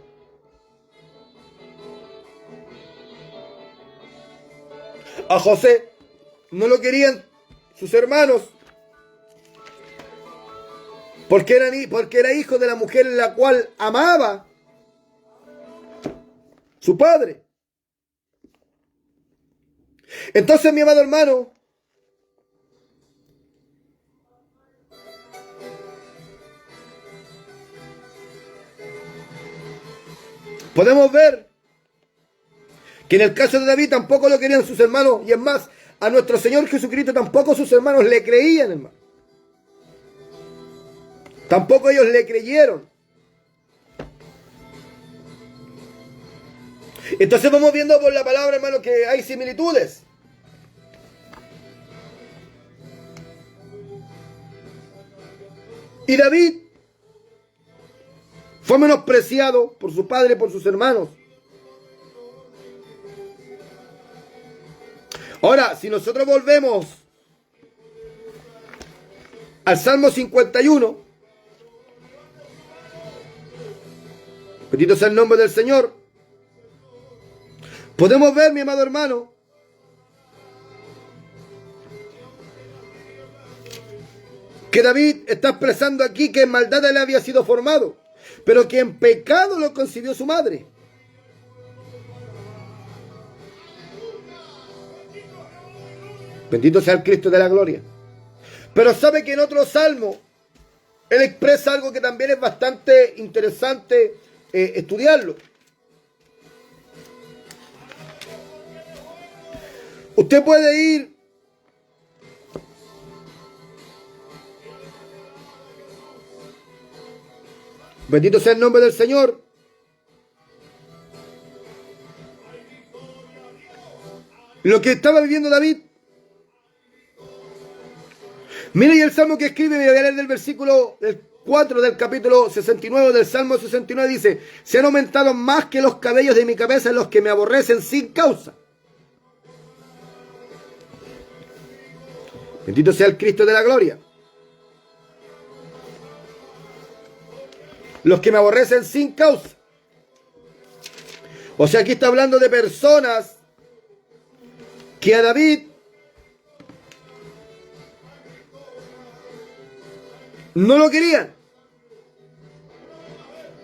A José no lo querían sus hermanos porque era hijo de la mujer en la cual amaba su padre. Entonces, mi amado hermano, podemos ver que en el caso de David tampoco lo querían sus hermanos, y es más, a nuestro Señor Jesucristo tampoco sus hermanos le creían, hermano. Tampoco ellos le creyeron. Entonces vamos viendo por la palabra, hermano, que hay similitudes. Y David fue menospreciado por su padre y por sus hermanos. Ahora, si nosotros volvemos al Salmo 51, bendito sea el nombre del Señor, podemos ver, mi amado hermano, que David está expresando aquí que en maldad él había sido formado, pero que en pecado lo concibió su madre. Bendito sea el Cristo de la gloria. Pero sabe que en otro salmo él expresa algo que también es bastante interesante estudiarlo. Usted puede ir bendito sea el nombre del Señor. Lo que estaba viviendo David. Mire, y el salmo que escribe, me voy a leer del versículo 4 del capítulo 69 del Salmo 69, dice: se han aumentado más que los cabellos de mi cabeza los que me aborrecen sin causa. Bendito sea el Cristo de la gloria. Los que me aborrecen sin causa. O sea, aquí está hablando de personas que a David no lo querían.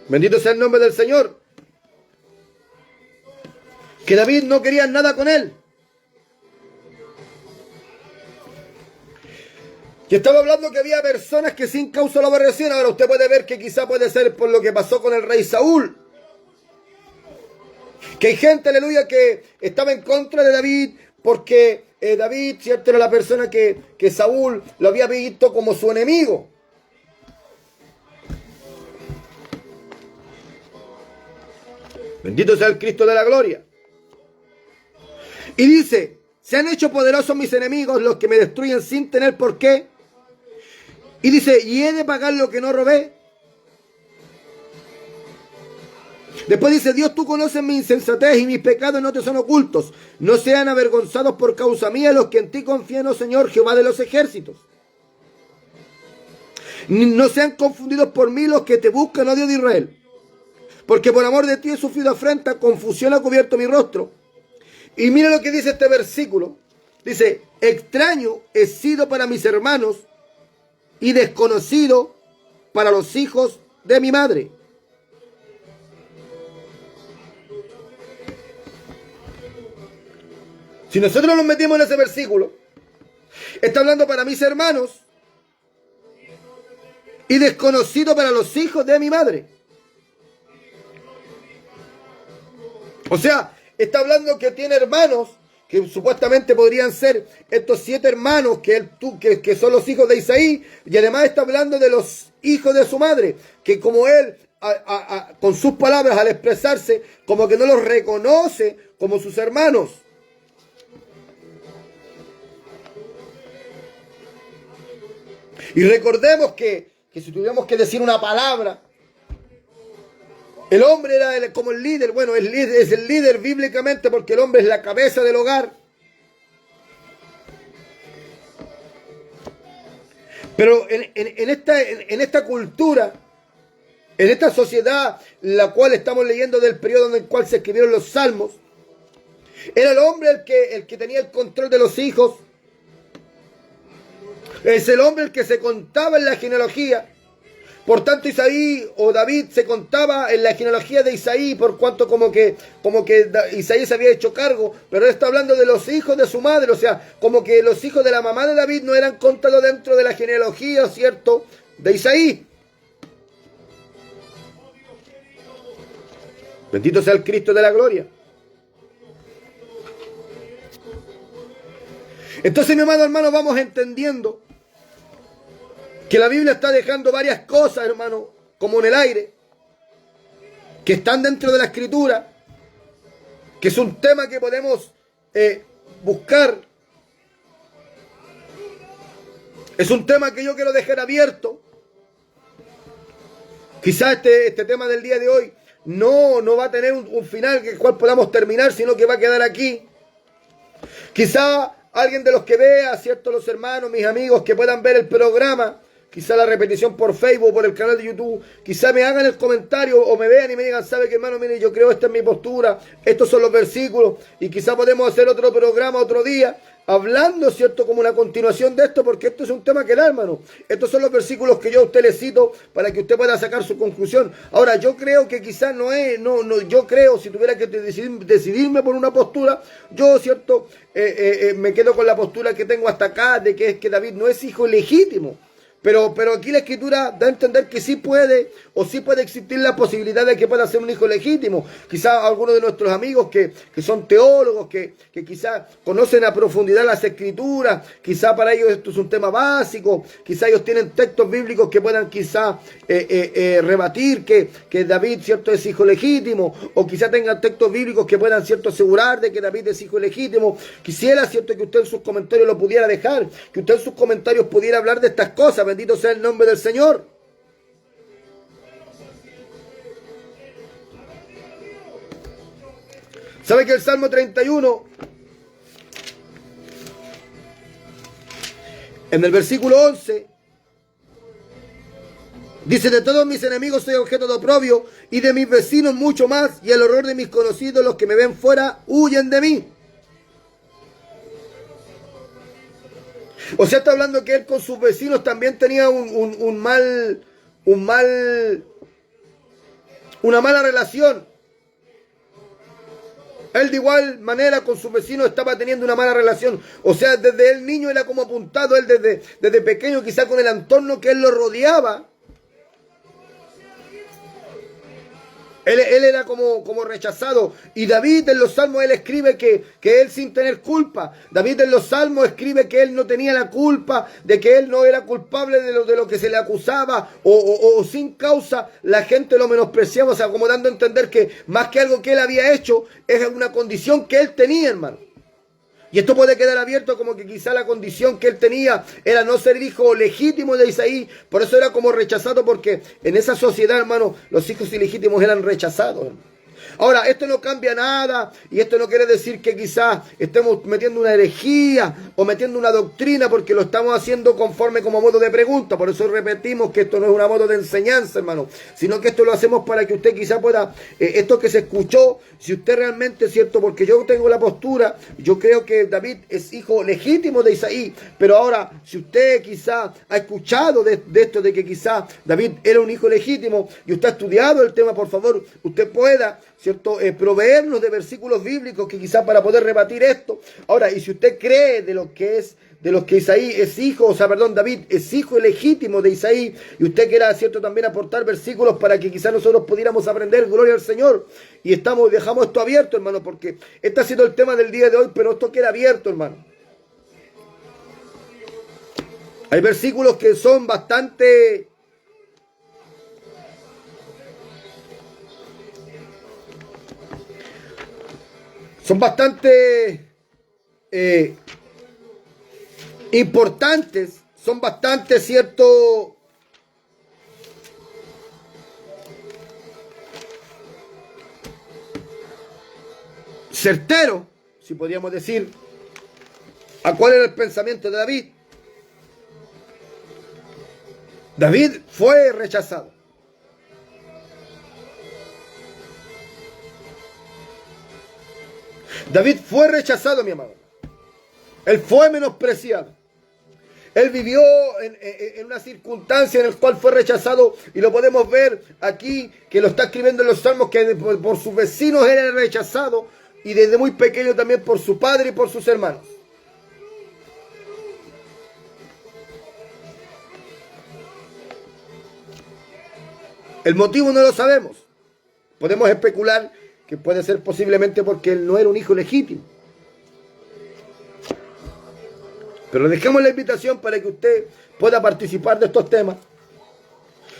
Bendito sea el nombre del Señor. Que David no quería nada con él. Y estaba hablando que había personas que sin causa lo aborrecían. Ahora usted puede ver que quizá puede ser por lo que pasó con el rey Saúl. Que hay gente, aleluya, que estaba en contra de David porque David, cierto, era la persona que Saúl lo había visto como su enemigo. Bendito sea el Cristo de la gloria. Y dice, se han hecho poderosos mis enemigos, los que me destruyen sin tener por qué. Y dice, y he de pagar lo que no robé. Después dice, Dios, tú conoces mi insensatez y mis pecados no te son ocultos. No sean avergonzados por causa mía los que en ti confían, oh Señor, Jehová de los ejércitos. No sean confundidos por mí los que te buscan, oh Dios de Israel. Porque por amor de ti he sufrido afrenta, confusión ha cubierto mi rostro. Y mira lo que dice este versículo. Dice, extraño he sido para mis hermanos y desconocido para los hijos de mi madre. Si nosotros nos metimos en ese versículo, está hablando para mis hermanos y desconocido para los hijos de mi madre. O sea, está hablando que tiene hermanos que supuestamente podrían ser estos 7 hermanos que son los hijos de Isaí, y además está hablando de los hijos de su madre, que como él, con sus palabras al expresarse, como que no los reconoce como sus hermanos. Y recordemos que si tuviéramos que decir una palabra, el hombre era como el líder. Bueno, es el líder bíblicamente porque el hombre es la cabeza del hogar. Pero en esta cultura, en esta sociedad, la cual estamos leyendo del periodo en el cual se escribieron los salmos, era el hombre el que tenía el control de los hijos. Es el hombre el que se contaba en la genealogía. Por tanto, Isaí o David se contaba en la genealogía de Isaí, por cuanto como que Isaí se había hecho cargo, pero él está hablando de los hijos de su madre, o sea, como que los hijos de la mamá de David no eran contados dentro de la genealogía, ¿cierto?, de Isaí. Bendito sea el Cristo de la gloria. Entonces, mi amado hermano, vamos entendiendo que la Biblia está dejando varias cosas, hermano, como en el aire, que están dentro de la Escritura, que es un tema que podemos buscar. Es un tema que yo quiero dejar abierto. Quizás este tema del día de hoy no va a tener un final que el cual podamos terminar, sino que va a quedar aquí. Quizá alguien de los que vea, ¿cierto?, los hermanos, mis amigos, que puedan ver el programa, quizá la repetición por Facebook, por el canal de YouTube, quizá me hagan el comentario o me vean y me digan, ¿sabe qué, hermano? Mire, yo creo esta es mi postura, estos son los versículos, y quizá podemos hacer otro programa otro día, hablando, ¿cierto?, como una continuación de esto, porque esto es un tema que da, hermano. Estos son los versículos que yo a usted le cito para que usted pueda sacar su conclusión. Ahora, yo creo que quizás yo creo, si tuviera que decidirme por una postura, yo, ¿cierto?, me quedo con la postura que tengo hasta acá, de que es que David no es hijo legítimo. Pero aquí la Escritura da a entender que sí puede existir la posibilidad de que pueda ser un hijo legítimo. Quizás algunos de nuestros amigos que son teólogos, que quizás conocen a profundidad las Escrituras, quizás para ellos esto es un tema básico, quizás ellos tienen textos bíblicos que puedan quizás rebatir que David, ¿cierto?, es hijo legítimo, o quizás tengan textos bíblicos que puedan, ¿cierto?, asegurar de que David es hijo legítimo. Quisiera, ¿cierto?, que usted en sus comentarios lo pudiera dejar, que usted en sus comentarios pudiera hablar de estas cosas. Bendito sea el nombre del Señor. ¿Sabe que el Salmo 31, en el versículo 11, dice: de todos mis enemigos soy objeto de oprobio, y de mis vecinos mucho más, y el horror de mis conocidos, los que me ven fuera, huyen de mí? O sea, está hablando que él con sus vecinos también tenía una mala relación. Él de igual manera con sus vecinos estaba teniendo una mala relación. O sea, desde el niño era como apuntado, él desde pequeño, quizá con el entorno que él lo rodeaba. Él era como rechazado. Y David en los Salmos, él escribe que él sin tener culpa. David en los Salmos escribe que él no tenía la culpa, de que él no era culpable de lo que se le acusaba, o sin causa la gente lo menospreciaba. O sea, como dando a entender que más que algo que él había hecho, es una condición que él tenía, hermano. Y esto puede quedar abierto como que quizá la condición que él tenía era no ser hijo legítimo de Isaí. Por eso era como rechazado, porque en esa sociedad, hermano, los hijos ilegítimos eran rechazados, hermano. Ahora, esto no cambia nada, y esto no quiere decir que quizás estemos metiendo una herejía o metiendo una doctrina, porque lo estamos haciendo conforme como modo de pregunta. Por eso repetimos que esto no es un modo de enseñanza, hermano, sino que esto lo hacemos para que usted quizás pueda, esto que se escuchó, si usted realmente es cierto, porque yo tengo la postura, yo creo que David es hijo legítimo de Isaí, pero ahora, si usted quizás ha escuchado de esto, de que quizás David era un hijo legítimo, y usted ha estudiado el tema, por favor, usted pueda, ¿cierto? Proveernos de versículos bíblicos que quizás para poder rebatir esto. Ahora, y si usted cree de lo que Isaí es hijo, o sea, perdón, David es hijo legítimo de Isaí, y usted quiera, ¿cierto?, también aportar versículos para que quizás nosotros pudiéramos aprender, gloria al Señor, y dejamos esto abierto, hermano, porque este ha sido el tema del día de hoy, pero esto queda abierto, hermano. Hay versículos que son bastante importantes, son bastante, cierto, certeros, si podríamos decir, a cuál era el pensamiento de David. David fue rechazado. David fue rechazado, mi amado. Él fue menospreciado. Él vivió en una circunstancia en la cual fue rechazado, y lo podemos ver aquí, que lo está escribiendo en los Salmos, que por sus vecinos era rechazado, y desde muy pequeño también por su padre y por sus hermanos. El motivo no lo sabemos. Podemos especular que puede ser posiblemente porque él no era un hijo legítimo. Pero dejamos la invitación para que usted pueda participar de estos temas.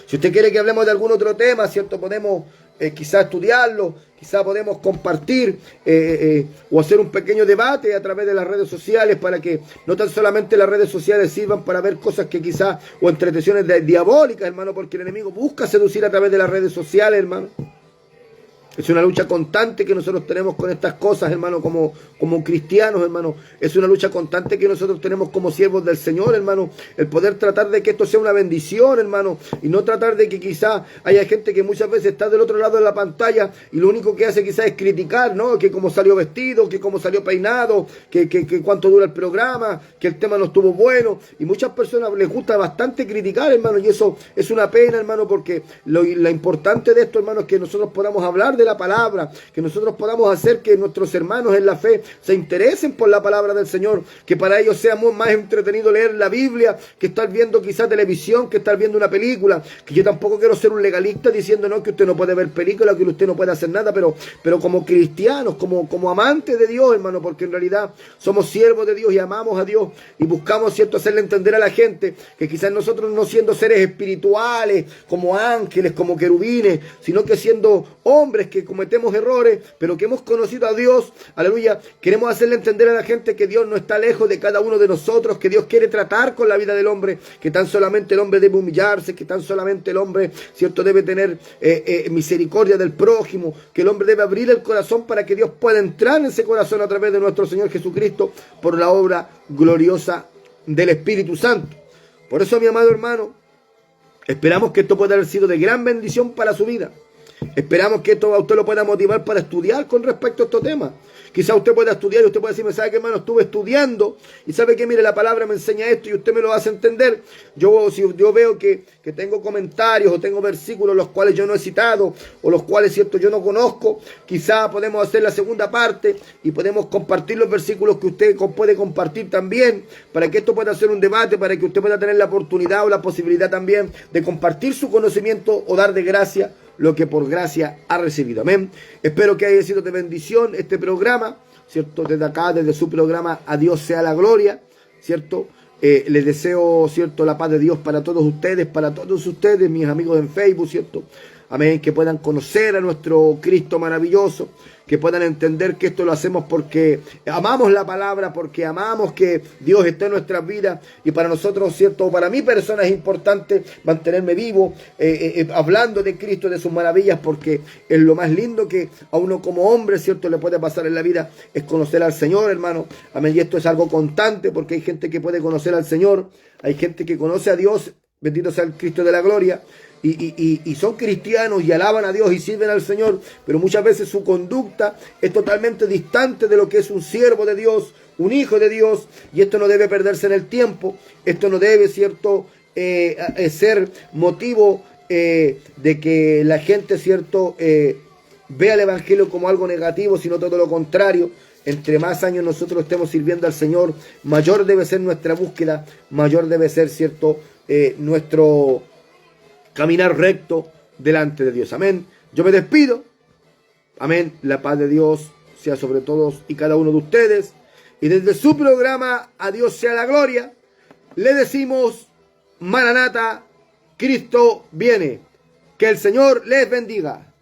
Si usted quiere que hablemos de algún otro tema, ¿cierto? Podemos quizás estudiarlo, quizás podemos compartir o hacer un pequeño debate a través de las redes sociales, para que no tan solamente las redes sociales sirvan para ver cosas que quizás, o entretenciones diabólicas, hermano, porque el enemigo busca seducir a través de las redes sociales, hermano. Es una lucha constante que nosotros tenemos con estas cosas, hermano, como cristianos, hermano. Es una lucha constante que nosotros tenemos como siervos del Señor, hermano. El poder tratar de que esto sea una bendición, hermano. Y no tratar de que quizá haya gente que muchas veces está del otro lado de la pantalla y lo único que hace quizás es criticar, ¿no? Que cómo salió vestido, que cómo salió peinado, que cuánto dura el programa, que el tema no estuvo bueno. Y muchas personas les gusta bastante criticar, hermano. Y eso es una pena, hermano, porque lo importante de esto, hermano, es que nosotros podamos hablar de la palabra, que nosotros podamos hacer que nuestros hermanos en la fe se interesen por la palabra del Señor, que para ellos sea más entretenido leer la Biblia que estar viendo quizá televisión, que estar viendo una película. Que yo tampoco quiero ser un legalista diciendo no, que usted no puede ver películas, que usted no puede hacer nada, pero como cristianos, como amantes de Dios, hermano, porque en realidad somos siervos de Dios y amamos a Dios, y buscamos, cierto, hacerle entender a la gente que quizás nosotros no siendo seres espirituales, como ángeles, como querubines, sino que siendo hombres que cometemos errores, pero que hemos conocido a Dios, aleluya, queremos hacerle entender a la gente que Dios no está lejos de cada uno de nosotros, que Dios quiere tratar con la vida del hombre, que tan solamente el hombre debe humillarse, que tan solamente el hombre, cierto, debe tener misericordia del prójimo, que el hombre debe abrir el corazón para que Dios pueda entrar en ese corazón a través de nuestro Señor Jesucristo, por la obra gloriosa del Espíritu Santo. Por eso, mi amado hermano, esperamos que esto pueda haber sido de gran bendición para su vida. Esperamos que esto a usted lo pueda motivar para estudiar con respecto a estos temas. Quizá usted pueda estudiar y usted puede decirme, ¿sabe qué, hermano? Estuve estudiando y sabe que, mire, la palabra me enseña esto y usted me lo hace entender. Si yo veo que tengo comentarios o tengo versículos los cuales yo no he citado o los cuales, cierto, yo no conozco, quizá podemos hacer la segunda parte y podemos compartir los versículos que usted puede compartir también, para que esto pueda ser un debate, para que usted pueda tener la oportunidad o la posibilidad también de compartir su conocimiento o dar de gracia lo que por gracia ha recibido. Amén. Espero que haya sido de bendición este programa, ¿cierto? Desde acá, desde su programa, a Dios sea la gloria, ¿cierto? Les deseo, ¿cierto?, la paz de Dios para todos ustedes, mis amigos en Facebook, ¿cierto? Amén, que puedan conocer a nuestro Cristo maravilloso, que puedan entender que esto lo hacemos porque amamos la palabra, porque amamos que Dios esté en nuestras vidas, y para nosotros, ¿cierto?, para mi persona es importante mantenerme vivo, hablando de Cristo, de sus maravillas, porque es lo más lindo que a uno como hombre, ¿cierto?, le puede pasar en la vida, es conocer al Señor, hermano. Amén, y esto es algo constante, porque hay gente que puede conocer al Señor, hay gente que conoce a Dios, bendito sea el Cristo de la gloria, y son cristianos y alaban a Dios y sirven al Señor, pero muchas veces su conducta es totalmente distante de lo que es un siervo de Dios, un hijo de Dios, y esto no debe perderse en el tiempo. Esto no debe, ¿cierto?, ser motivo de que la gente, ¿cierto?, vea el Evangelio como algo negativo, sino todo lo contrario. Entre más años nosotros estemos sirviendo al Señor, mayor debe ser nuestra búsqueda, mayor debe ser, ¿cierto?, nuestro caminar recto delante de Dios. Amén. Yo me despido. Amén. La paz de Dios sea sobre todos y cada uno de ustedes. Y desde su programa, a Dios sea la gloria, le decimos, Maranata, Cristo viene. Que el Señor les bendiga.